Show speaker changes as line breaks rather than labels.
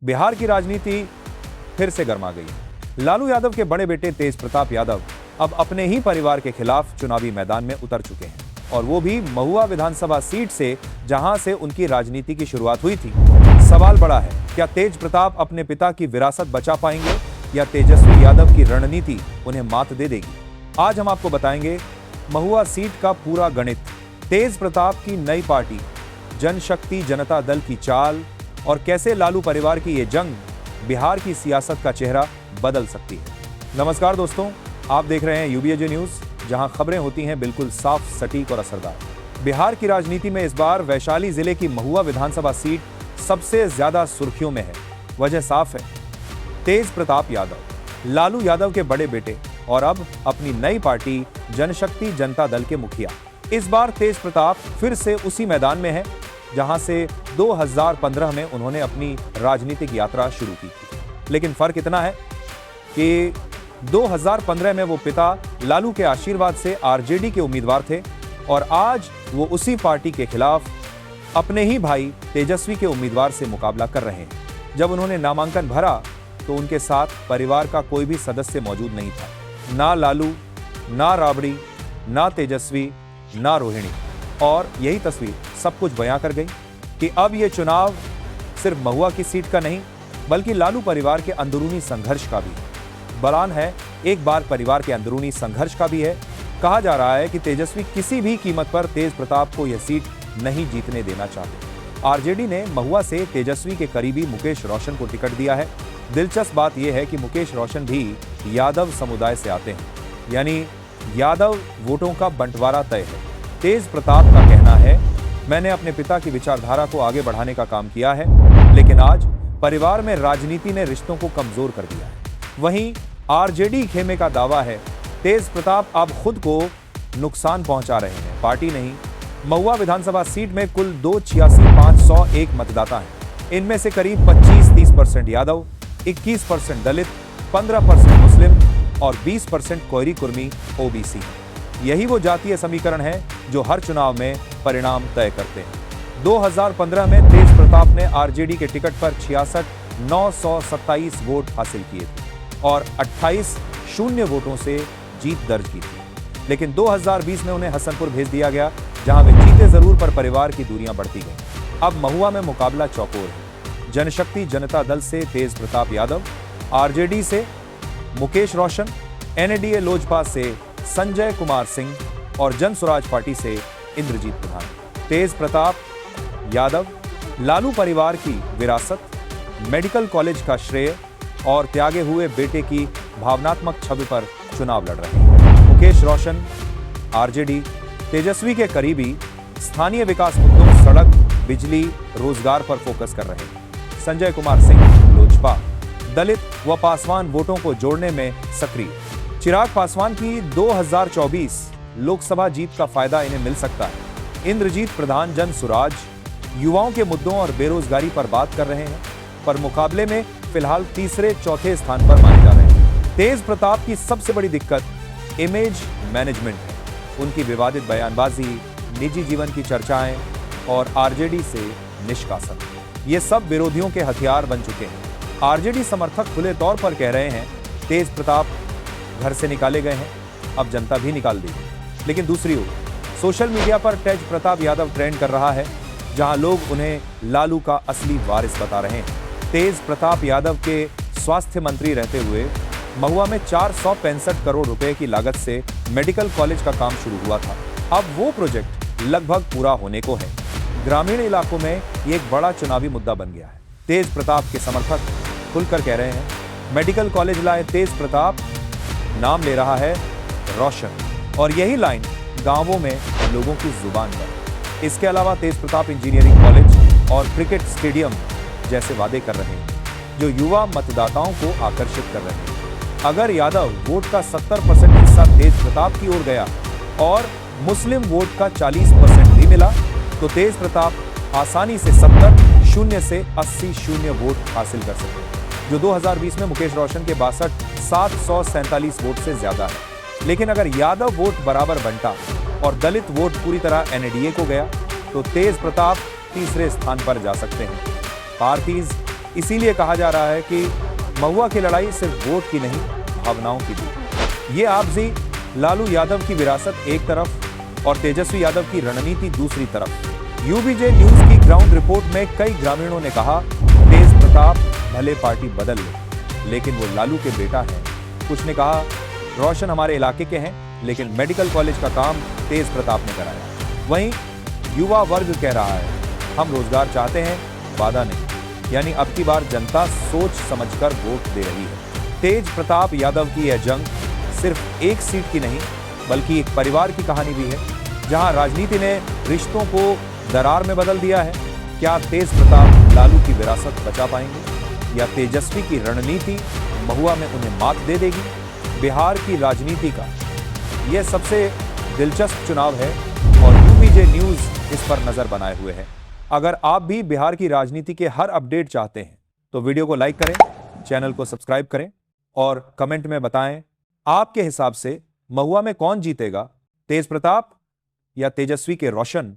बिहार की राजनीति फिर से गर्मा गई है। लालू यादव के बड़े बेटे तेज प्रताप यादव अब अपने ही परिवार के खिलाफ चुनावी मैदान में उतर चुके हैं, और वो भी महुआ विधानसभा सीट से, जहां से उनकी राजनीति की शुरुआत हुई थी। सवाल बड़ा है, क्या तेज प्रताप अपने पिता की विरासत बचा पाएंगे या तेजस्वी यादव की रणनीति उन्हें मात दे देगी? आज हम आपको बताएंगे महुआ सीट का पूरा गणित, तेज प्रताप की नई पार्टी जनशक्ति जनता दल की चाल, और कैसे लालू परिवार की ये जंग बिहार की सियासत का चेहरा बदल सकती है। नमस्कार दोस्तों, आप देख रहे हैं यूबीएजे न्यूज, जहां खबरें होती हैं बिल्कुल साफ, सटीक और असरदार। बिहार की राजनीति में इस बार वैशाली जिले की महुआ विधानसभा सीट सबसे ज्यादा सुर्खियों में है। वजह साफ है, तेज प्रताप यादव, लालू यादव के बड़े बेटे और अब अपनी नई पार्टी जनशक्ति जनता दल के मुखिया। इस बार तेज प्रताप फिर से उसी मैदान में है जहां से 2015 में उन्होंने अपनी राजनीतिक यात्रा शुरू की थी। लेकिन फर्क इतना है कि 2015 में वो पिता लालू के आशीर्वाद से आरजेडी के उम्मीदवार थे, और आज वो उसी पार्टी के खिलाफ अपने ही भाई तेजस्वी के उम्मीदवार से मुकाबला कर रहे हैं। जब उन्होंने नामांकन भरा तो उनके साथ परिवार का कोई भी सदस्य मौजूद नहीं था, ना लालू, ना राबड़ी, ना तेजस्वी, ना रोहिणी। और यही तस्वीर सब कुछ बयां कर गई कि अब ये चुनाव सिर्फ महुआ की सीट का नहीं, बल्कि लालू परिवार के अंदरूनी संघर्ष का भी है। बयान है, एक बार परिवार के अंदरूनी संघर्ष का भी है। कहा जा रहा है कि तेजस्वी किसी भी कीमत पर तेज प्रताप को यह सीट नहीं जीतने देना चाहते। आरजेडी ने महुआ से तेजस्वी के करीबी मुकेश रोशन को टिकट दिया है। दिलचस्प बात यह है कि मुकेश रोशन भी यादव समुदाय से आते हैं, यानी यादव वोटों का बंटवारा तय है। तेज प्रताप का कहना है, मैंने अपने पिता की विचारधारा को आगे बढ़ाने का काम किया है, लेकिन आज परिवार में राजनीति ने रिश्तों को कमजोर कर दिया है। वहीं आरजेडी खेमे का दावा है, तेज प्रताप अब खुद को नुकसान पहुंचा रहे हैं, पार्टी नहीं। महुआ विधानसभा सीट में कुल 286,501 मतदाता हैं। इनमें से करीब 25-30% यादव, 21% दलित, 15% मुस्लिम और 20% कोयरी कुर्मी ओबीसी। यही वो जातीय समीकरण है जो हर चुनाव में परिणाम तय करते हैं। 2015 में तेज प्रताप ने आरजेडी के टिकट पर 66,927 वोट हासिल किए थे और 28 शून्य वोटों से जीत दर्ज की थी। लेकिन 2020 में उन्हें हसनपुर भेज दिया गया, जहां वे जीते जरूर पर परिवार की दूरियां बढ़ती गईं। अब महुआ में मुकाबला चौकोर है। जनशक्ति जनता दल से तेज प्रताप यादव, आरजेडी से मुकेश रोशन, एनडीए लोजपा से संजय कुमार सिंह और जन स्वराज पार्टी से इंद्रजीत प्रधान। तेज प्रताप यादव लालू परिवार की विरासत, मेडिकल कॉलेज का श्रेय और त्यागे हुए बेटे की भावनात्मक छवि पर चुनाव लड़ रहे हैं। मुकेश रोशन आरजेडी, तेजस्वी के करीबी, स्थानीय विकास मुद्दों, सड़क, बिजली, रोजगार पर फोकस कर रहे हैं। संजय कुमार सिंह लोजपा, दलित व पासवान वोटों को जोड़ने में सक्रिय। चिराग पासवान की 2024 लोकसभा जीत का फायदा इन्हें मिल सकता है। इंद्रजीत प्रधान जन सुराज, युवाओं के मुद्दों और बेरोजगारी पर बात कर रहे हैं, पर मुकाबले में फिलहाल तीसरे चौथे स्थान पर माने जा रहे हैं। तेज प्रताप की सबसे बड़ी दिक्कत इमेज मैनेजमेंट है। उनकी विवादित बयानबाजी, निजी जीवन की चर्चाएं और आरजेडी से निष्कासन, ये सब विरोधियों के हथियार बन चुके हैं। आरजेडी समर्थक खुले तौर पर कह रहे हैं, तेज प्रताप घर से निकाले गए हैं, अब जनता भी निकाल देगी। लेकिन दूसरी ओर सोशल मीडिया पर तेज प्रताप यादव ट्रेंड कर रहा है, जहां लोग उन्हें लालू का असली वारिस बता रहे हैं। तेज प्रताप यादव के स्वास्थ्य मंत्री रहते हुए महुआ में 465 करोड़ रुपए की लागत से मेडिकल कॉलेज का काम शुरू हुआ था। अब वो प्रोजेक्ट लगभग पूरा होने को है। ग्रामीण इलाकों में ये एक बड़ा चुनावी मुद्दा बन गया है। तेज प्रताप के समर्थक खुलकर कह रहे हैं, मेडिकल कॉलेज लाए तेज प्रताप, नाम ले रहा है रोशन, और यही लाइन गांवों में लोगों की जुबान पर। इसके अलावा तेज प्रताप इंजीनियरिंग कॉलेज और क्रिकेट स्टेडियम जैसे वादे कर रहे हैं, जो युवा मतदाताओं को आकर्षित कर रहे हैं। अगर यादव वोट का 70% हिस्सा तेज प्रताप की ओर गया और मुस्लिम वोट का 40% भी मिला, तो तेज प्रताप आसानी से 70 शून्य से 80 शून्य वोट हासिल कर सकते हैं, जो 2020 में मुकेश रोशन के 62,747 वोट से ज्यादा है। लेकिन अगर यादव वोट बराबर बंटा और दलित वोट पूरी तरह एनडीए को गया, तो तेज प्रताप तीसरे स्थान पर जा सकते हैं। पार्थीज इसीलिए कहा जा रहा है कि महुआ की लड़ाई सिर्फ वोट की नहीं, भावनाओं की भी। ये आपसी लालू यादव की विरासत एक तरफ और तेजस्वी यादव की रणनीति दूसरी तरफ। यूबीजे न्यूज की ग्राउंड रिपोर्ट में कई ग्रामीणों ने कहा, तेज प्रताप भले पार्टी बदल ले, लेकिन वो लालू के बेटा है। कुछ ने कहा, रोशन हमारे इलाके के हैं, लेकिन मेडिकल कॉलेज का काम तेज प्रताप ने कराया। वहीं युवा वर्ग कह रहा है, हम रोजगार चाहते हैं, वादा नहीं। यानी अब की बार जनता सोच समझकर वोट दे रही है। तेज प्रताप यादव की यह जंग सिर्फ एक सीट की नहीं, बल्कि एक परिवार की कहानी भी है, जहां राजनीति ने रिश्तों को दरार में बदल दिया है। क्या तेज प्रताप लालू की विरासत बचा पाएंगे या तेजस्वी की रणनीति महुआ में उन्हें मात दे देगी? बिहार की राजनीति का यह सबसे दिलचस्प चुनाव है और यूबीजे न्यूज इस पर नजर बनाए हुए है। अगर आप भी बिहार की राजनीति के हर अपडेट चाहते हैं तो वीडियो को लाइक करें, चैनल को सब्सक्राइब करें और कमेंट में बताएं आपके हिसाब से महुआ में कौन जीतेगा, तेज प्रताप या तेजस्वी के रोशन।